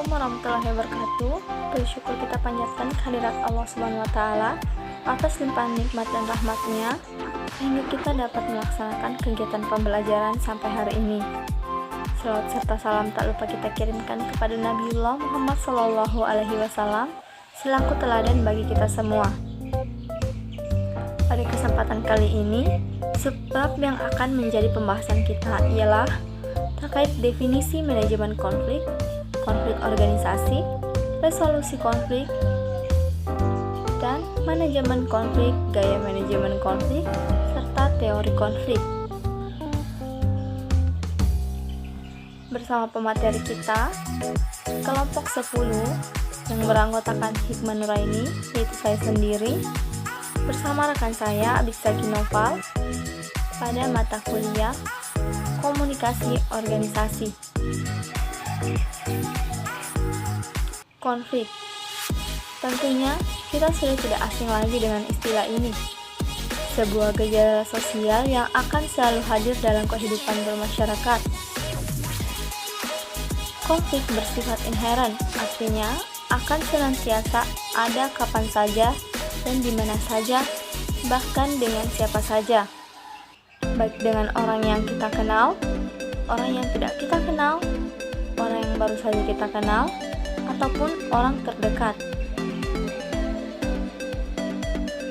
Assalamualaikum warahmatullahi wabarakatuh. Bersyukur kita panjatkan kehadirat Allah Subhanahu wa Ta'ala atas limpahan nikmat dan rahmatnya sehingga kita dapat melaksanakan kegiatan pembelajaran sampai hari ini. Salawat serta salam tak lupa kita kirimkan kepada Nabiullah Muhammad SAW selaku teladan bagi kita semua. Pada kesempatan kali ini, sebab yang akan menjadi pembahasan kita ialah terkait definisi manajemen konflik, konflik organisasi, resolusi konflik, dan manajemen konflik, gaya manajemen konflik, serta teori konflik. Bersama pemateri kita, kelompok 10 yang beranggotakan Hikmah Nuraini, yaitu saya sendiri, bersama rekan saya Abis Zaki Noval pada mata kuliah Komunikasi Organisasi. Konflik. Tentunya kita sudah tidak asing lagi dengan istilah ini. Sebuah gejala sosial yang akan selalu hadir dalam kehidupan bermasyarakat. Konflik bersifat inheren, artinya akan senantiasa ada kapan saja dan di mana saja, bahkan dengan siapa saja. Baik dengan orang yang kita kenal, orang yang tidak kita kenal, orang yang baru saja kita kenal, ataupun orang terdekat.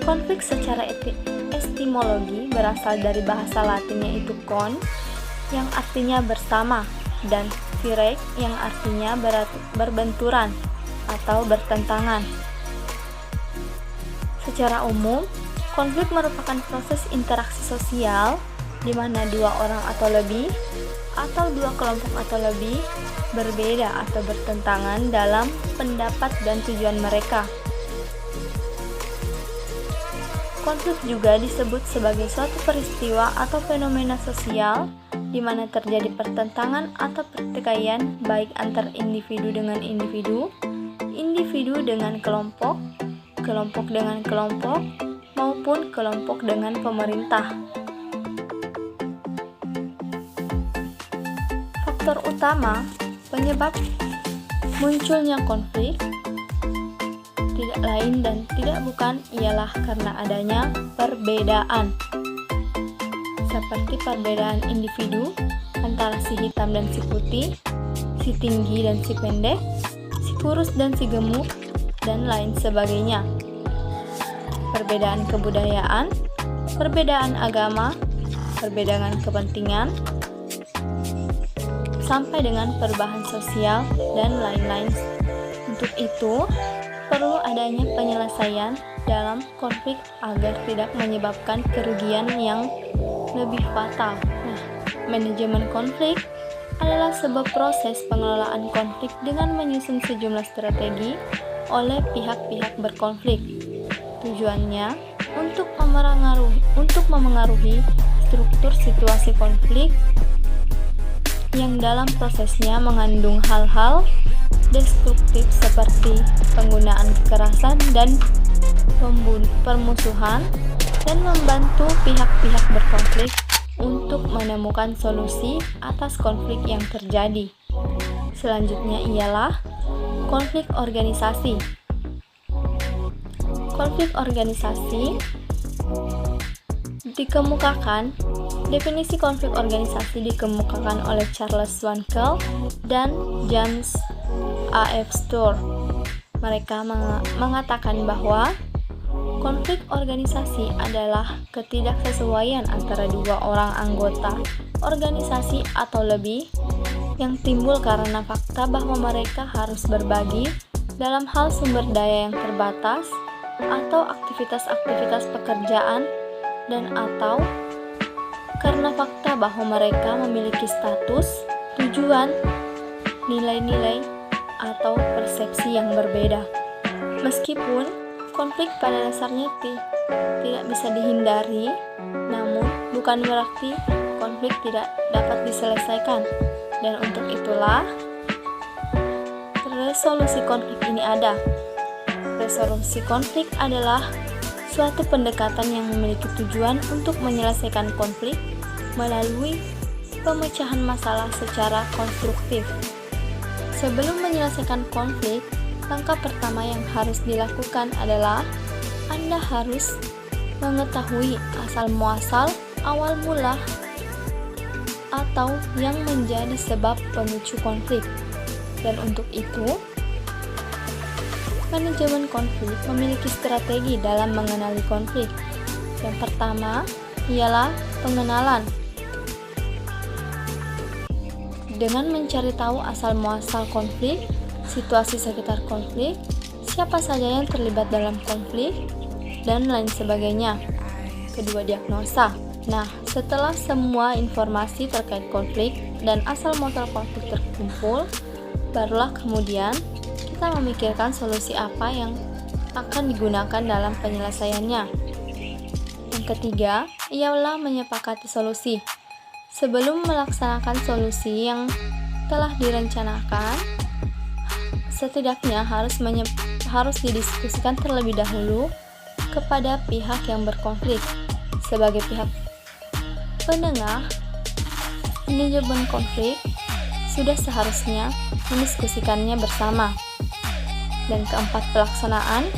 Konflik secara etimologi berasal dari bahasa Latinnya itu kon, yang artinya bersama, dan virek yang artinya berbenturan atau bertentangan. Secara umum, konflik merupakan proses interaksi sosial di mana dua orang atau lebih, atau dua kelompok atau lebih, berbeda atau bertentangan dalam pendapat dan tujuan mereka. Konflik juga disebut sebagai suatu peristiwa atau fenomena sosial di mana terjadi pertentangan atau pertikaian baik antar individu dengan individu, individu dengan kelompok, kelompok dengan kelompok, maupun kelompok dengan pemerintah. Faktor utama penyebab munculnya konflik tidak lain dan tidak bukan ialah karena adanya perbedaan. Seperti perbedaan individu antara si hitam dan si putih, si tinggi dan si pendek, si kurus dan si gemuk, dan lain sebagainya. Perbedaan kebudayaan, perbedaan agama, perbedaan kepentingan, sampai dengan perubahan sosial dan lain-lain. Untuk itu, perlu adanya penyelesaian dalam konflik agar tidak menyebabkan kerugian yang lebih fatal. Nah, manajemen konflik adalah sebuah proses pengelolaan konflik dengan menyusun sejumlah strategi oleh pihak-pihak berkonflik. Tujuannya untuk memengaruhi struktur situasi konflik yang dalam prosesnya mengandung hal-hal destruktif seperti penggunaan kekerasan dan permusuhan, dan membantu pihak-pihak berkonflik untuk menemukan solusi atas konflik yang terjadi. Selanjutnya ialah konflik organisasi. Konflik organisasi definisi konflik organisasi dikemukakan oleh Charles Schwankell dan James A. F. Sturr. Mereka mengatakan bahwa konflik organisasi adalah ketidaksesuaian antara dua orang anggota organisasi atau lebih yang timbul karena fakta bahwa mereka harus berbagi dalam hal sumber daya yang terbatas atau aktivitas-aktivitas pekerjaan, dan atau karena fakta bahwa mereka memiliki status, tujuan, nilai-nilai, atau persepsi yang berbeda. Meskipun konflik pada dasarnya tidak bisa dihindari, namun bukan berarti konflik tidak dapat diselesaikan. Dan untuk itulah resolusi konflik ini ada. Resolusi konflik adalah suatu pendekatan yang memiliki tujuan untuk menyelesaikan konflik melalui pemecahan masalah secara konstruktif. Sebelum menyelesaikan konflik, langkah pertama yang harus dilakukan adalah Anda harus mengetahui asal-muasal, awal mula, atau yang menjadi sebab pemicu konflik. Dan untuk itu, manajemen konflik memiliki strategi dalam mengenali konflik. Yang pertama ialah pengenalan. Dengan mencari tahu asal-muasal konflik, situasi sekitar konflik, siapa saja yang terlibat dalam konflik, dan lain sebagainya. Kedua, diagnosa. Nah, setelah semua informasi terkait konflik dan asal-muasal konflik terkumpul, barulah kemudian kita memikirkan solusi apa yang akan digunakan dalam penyelesaiannya. Yang ketiga, ialah menyepakati solusi. Sebelum melaksanakan solusi yang telah direncanakan, setidaknya harus didiskusikan terlebih dahulu kepada pihak yang berkonflik. Sebagai pihak penengah, manajemen konflik sudah seharusnya mendiskusikannya bersama. Dan keempat, pelaksanaan.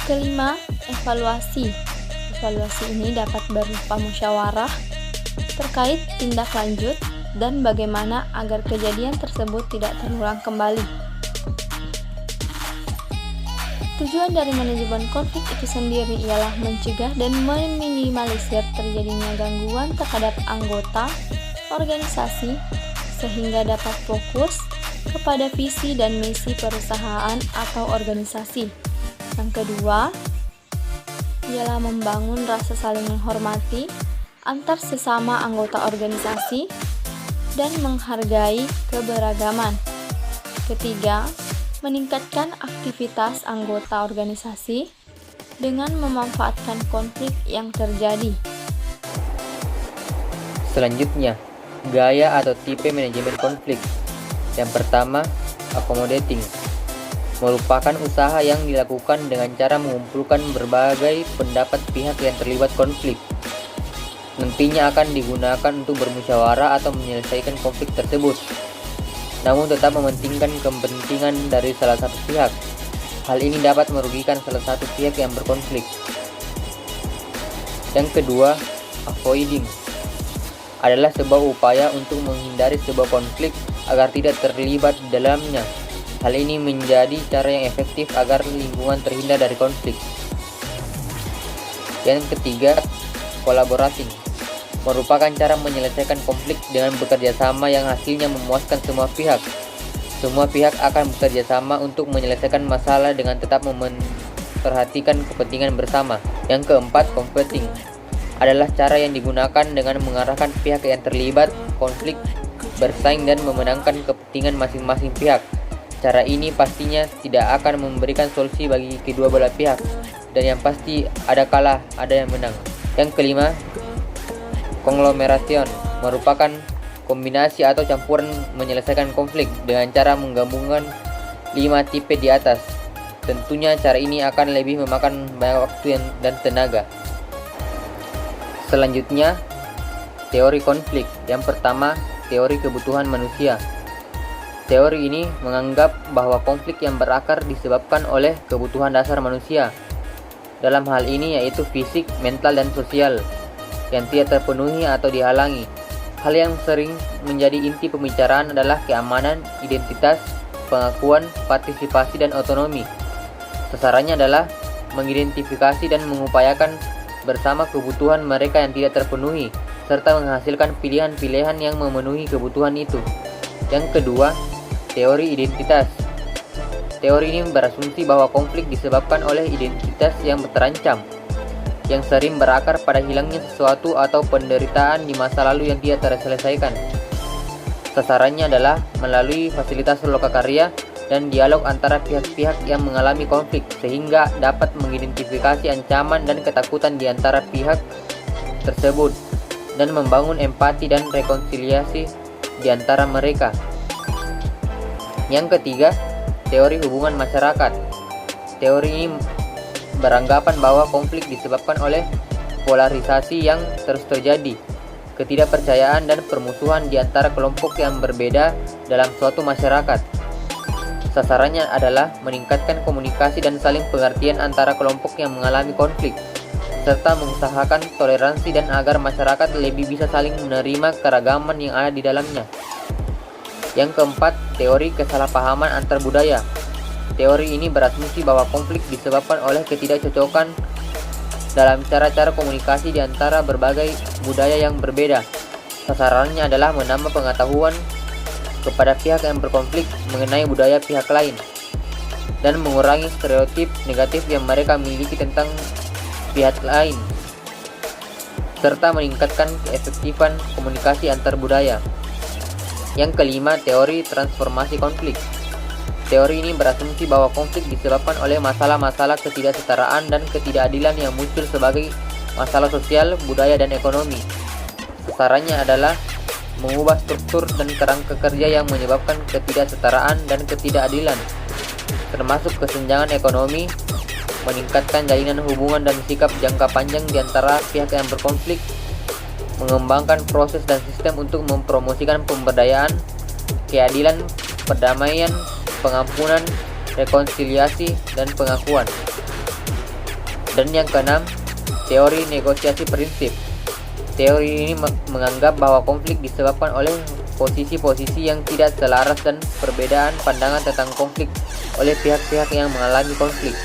Kelima, evaluasi. Evaluasi ini dapat berupa musyawarah terkait tindak lanjut dan bagaimana agar kejadian tersebut tidak terulang kembali. Tujuan dari manajemen konflik itu sendiri ialah mencegah dan meminimalisir terjadinya gangguan terhadap anggota organisasi sehingga dapat fokus kepada visi dan misi perusahaan atau organisasi. Yang kedua, ialah membangun rasa saling menghormati antar sesama anggota organisasi dan menghargai keberagaman. Ketiga, meningkatkan aktivitas anggota organisasi dengan memanfaatkan konflik yang terjadi. Selanjutnya, gaya atau tipe manajemen konflik. Yang pertama, accommodating. Merupakan usaha yang dilakukan dengan cara mengumpulkan berbagai pendapat pihak yang terlibat konflik. Nantinya akan digunakan untuk bermusyawarah atau menyelesaikan konflik tersebut, namun tetap mementingkan kepentingan dari salah satu pihak. Hal ini dapat merugikan salah satu pihak yang berkonflik. Yang kedua, avoiding adalah sebuah upaya untuk menghindari sebuah konflik agar tidak terlibat di dalamnya. Hal ini menjadi cara yang efektif agar lingkungan terhindar dari konflik. Yang ketiga, collaborating merupakan cara menyelesaikan konflik dengan bekerja sama yang hasilnya memuaskan semua pihak. Semua pihak akan bekerja sama untuk menyelesaikan masalah dengan tetap memperhatikan kepentingan bersama. Yang keempat, competing adalah cara yang digunakan dengan mengarahkan pihak yang terlibat konflik bersaing dan memenangkan kepentingan masing-masing pihak. Cara ini pastinya tidak akan memberikan solusi bagi kedua belah pihak, dan yang pasti ada kalah, ada yang menang. Yang kelima, conglomeration merupakan kombinasi atau campuran menyelesaikan konflik dengan cara menggabungkan 5 tipe di atas. Tentunya cara ini akan lebih memakan banyak waktu dan tenaga. Selanjutnya, teori konflik. Yang pertama, teori kebutuhan manusia. Teori ini menganggap bahwa konflik yang berakar disebabkan oleh kebutuhan dasar manusia. Dalam hal ini yaitu fisik, mental, dan sosial yang tidak terpenuhi atau dihalangi. Hal yang sering menjadi inti pembicaraan adalah keamanan, identitas, pengakuan, partisipasi, dan otonomi. Sasarannya adalah mengidentifikasi dan mengupayakan bersama kebutuhan mereka yang tidak terpenuhi, serta menghasilkan pilihan-pilihan yang memenuhi kebutuhan itu. Yang kedua, teori identitas. Teori ini berasumsi bahwa konflik disebabkan oleh identitas yang terancam, yang sering berakar pada hilangnya sesuatu atau penderitaan di masa lalu yang tidak terselesaikan. Sasarannya adalah melalui fasilitas lokakarya dan dialog antara pihak-pihak yang mengalami konflik, sehingga dapat mengidentifikasi ancaman dan ketakutan di antara pihak tersebut dan membangun empati dan rekonsiliasi di antara mereka. Yang ketiga, teori hubungan masyarakat. Teori ini beranggapan bahwa konflik disebabkan oleh polarisasi yang terus terjadi, ketidakpercayaan dan permusuhan di antara kelompok yang berbeda dalam suatu masyarakat. Sasarannya adalah meningkatkan komunikasi dan saling pengertian antara kelompok yang mengalami konflik, serta mengusahakan toleransi dan agar masyarakat lebih bisa saling menerima keragaman yang ada di dalamnya. Yang keempat, teori kesalahpahaman antar budaya. Teori ini berasumsi bahwa konflik disebabkan oleh ketidakcocokan dalam cara-cara komunikasi di antara berbagai budaya yang berbeda. Sasarannya adalah menambah pengetahuan kepada pihak yang berkonflik mengenai budaya pihak lain dan mengurangi stereotip negatif yang mereka miliki tentang pihak lain, serta meningkatkan keefektifan komunikasi antar budaya. Yang kelima, teori transformasi konflik. Teori ini berasumsi bahwa konflik disebabkan oleh masalah-masalah ketidaksetaraan dan ketidakadilan yang muncul sebagai masalah sosial, budaya, dan ekonomi. Sasarannya adalah mengubah struktur dan kerangka kerja yang menyebabkan ketidaksetaraan dan ketidakadilan, termasuk kesenjangan ekonomi, meningkatkan jalinan hubungan dan sikap jangka panjang di antara pihak yang berkonflik, mengembangkan proses dan sistem untuk mempromosikan pemberdayaan, keadilan, perdamaian, pengampunan, rekonsiliasi, dan pengakuan. Dan yang keenam, teori negosiasi prinsip. Teori ini menganggap bahwa konflik disebabkan oleh posisi-posisi yang tidak selaras dan perbedaan pandangan tentang konflik oleh pihak-pihak yang mengalami konflik.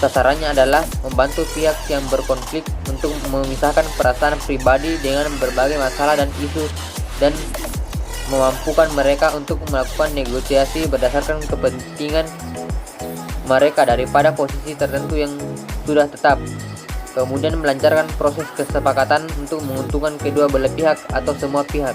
Sasarannya adalah membantu pihak yang berkonflik untuk memisahkan perasaan pribadi dengan berbagai masalah dan isu dan memampukan mereka untuk melakukan negosiasi berdasarkan kepentingan mereka daripada posisi tertentu yang sudah tetap. Kemudian melancarkan proses kesepakatan untuk menguntungkan kedua belah pihak atau semua pihak.